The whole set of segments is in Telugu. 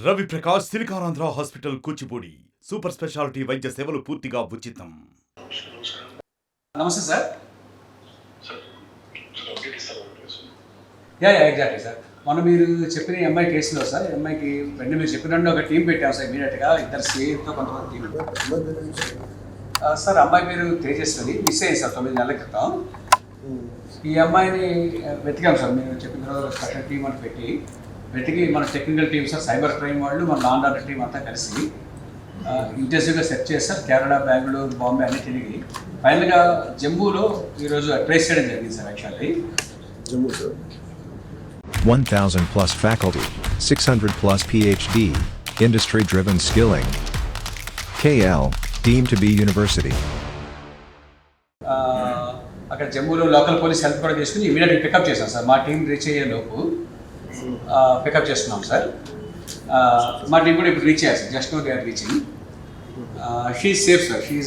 Ravi Prakash Siliconandhra hospital Kuchipudi super speciality వైద్య సేవలు పూర్తిగా ఉచితం. నమస్తే సార్. Exactly sir. మొన్న మీరు చెప్పిన ఎంఐ కేసులో సార్, ఎంఐకి వెంటనే మీరు చెప్పినట్టు ఒక టీం పెట్టాం సార్. ఇమీడియట్గా ఇద్దరు సేఫ్తో కొంతమంది టీం సార్. అమ్మాయి పేరు తేజస్వని, మిస్ అయ్యింది సార్ 9 నెలల క్రితం. ఈ అమ్మాయిని వెతికాం సార్. మీరు చెప్పిన తర్వాత స్పెషల్ టీం అని వెతికి మన technical team sir, cyber crime వాళ్ళు, మన లా అండ్ ఆర్డర్ టీం అంతా కలిసి ఇంటెన్సివ్గా సెర్చ్ చేస్తారు. కేరళ, బెంగళూరు, బాంబే అన్ని తిరిగి ఫైనల్గా జమ్మూలో ఈరోజు ట్రేస్ చేయడం జరిగింది sir. Actually Jammu sir 1,000 plus faculty, 600 plus PhD, industry-driven skilling. KL, deemed to be university. అక్కడ జమ్మూలో లోకల్ పోలీస్ హెల్ప్ కూడా చేసుకుని ఇమీడియట్గా పికప్ చేశాం సార్. మా టీం రీచ్ అయ్యే లోపు పికప్ చేస్తున్నాం సార్. మా టీం కూడా ఇప్పుడు రీచ్ అయ్యారు sir. Just no they are reaching. She safe sir. She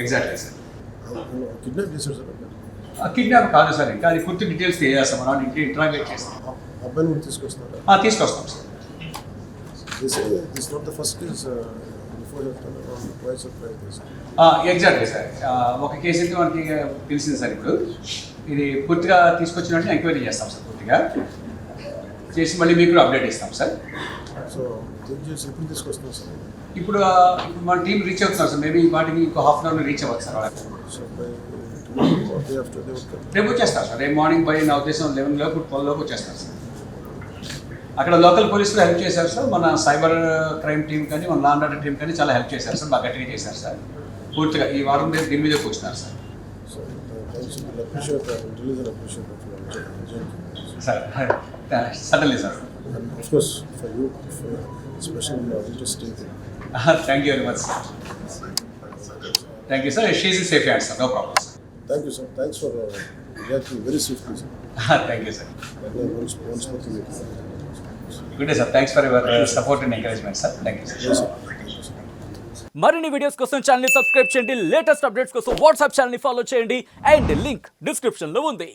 exactly sir. Kidnap చేశారు సార్. కిడ్నాప్ కాదు సార్, ఇంకా అది పూర్తి డీటెయిల్స్ తెలియజేస్తాం. మనం ఇంటి ఇంటరాగేట్ చేస్తాం. అబ్బాయిని కూడా తీసుకొస్తున్నారు. తీసుకొస్తాం sir. This not the first case before twice or thrice. Exactly sir. ఒక కేసు అయితే మనకి తెలిసింది సార్. ఇప్పుడు ఇది పూర్తిగా తీసుకొచ్చినట్టు ఎంక్వైరీ చేస్తాం సార్. పూర్తిగా చేసి మళ్ళీ మీకు కూడా అప్డేట్ ఇస్తాం సార్. సో ఎప్పుడు తీసుకొస్తున్నాం సార్? ఇప్పుడు మన టీం రీచ్ అవుతున్నారు సార్. మేబీ వాటికి ఇంకో హాఫ్ అన్ అవర్ రీచ్ అవ్వచ్చు సార్. సో రేపు వచ్చేస్తారు సార్. రేపు మార్నింగ్ బై నా ఉద్దేశం 11 లోపు 12 లోపు వచ్చేస్తారు సార్. అక్కడ లోకల్ పోలీసులు హెల్ప్ చేశారు సార్. మన సైబర్ క్రైమ్ టీం కానీ, మన లా అండ్ ఆర్డర్ టీం కానీ చాలా హెల్ప్ చేశారు సార్. బాగా గట్టిగా చేశారు సార్. పూర్తిగా ఈ వారం దీని మీద కూర్చున్నారు sir. Sir suddenly sir. Thank you very much sir. Thank you sir. She safe hand sir. No problem sir. Thank you, sir. Thanks for reacting very swiftly, sir. Thank you, sir. Once more to you. Good day, sir. Thanks for your support and encouragement, sir. Thank you, sir. Yes, sir. మరిన్ని వీడియోస్ కోసం ఛానల్ ని సబ్స్క్రైబ్ చేయండి. లేటెస్ట్ అప్డేట్స్ కోసం వాట్సాప్ ఛానల్ ని ఫాలో చేయండి. అండ్ లింక్ డిస్క్రిప్షన్ లో ఉంది.